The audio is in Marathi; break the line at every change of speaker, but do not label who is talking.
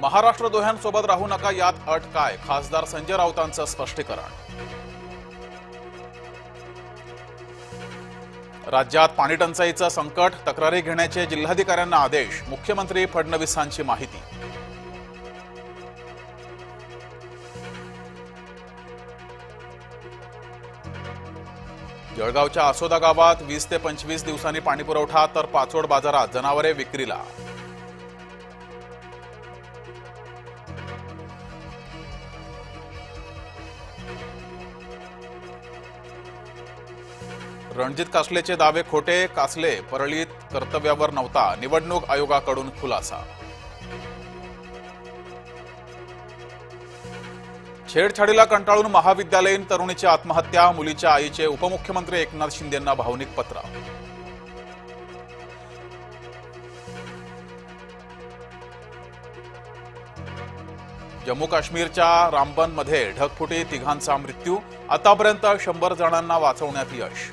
महाराष्ट्र दोह्यांसोबत राहू नका, यात अट काय? खासदार संजय राऊतांचं स्पष्टीकरण. राज्यात पाणी टंचाईचं संकट, तक्रारी घेण्याचे जिल्हाधिकाऱ्यांना आदेश. मुख्यमंत्री फडणवीसांची माहिती. जळगावच्या आसोदा गावात 20 ते 25 दिवसांनी पाणीपुरवठा, तर पाचोड बाजारात जनावरे विक्रीला. रणजित कासलेचे दावे खोटे, कासले परळीत कर्तव्यावर नव्हता, निवडणूक आयोगाकडून खुलासा. छेडछाडीला कंटाळून महाविद्यालयीन तरुणीची आत्महत्या, मुलीच्या आईचे उपमुख्यमंत्री एकनाथ शिंदेंना भावनिक पत्र. जम्मू काश्मीरच्या रामबनमध्ये ढगफुटी, तिघांचा मृत्यू, आतापर्यंत 100 जणांना वाचवण्यात यश.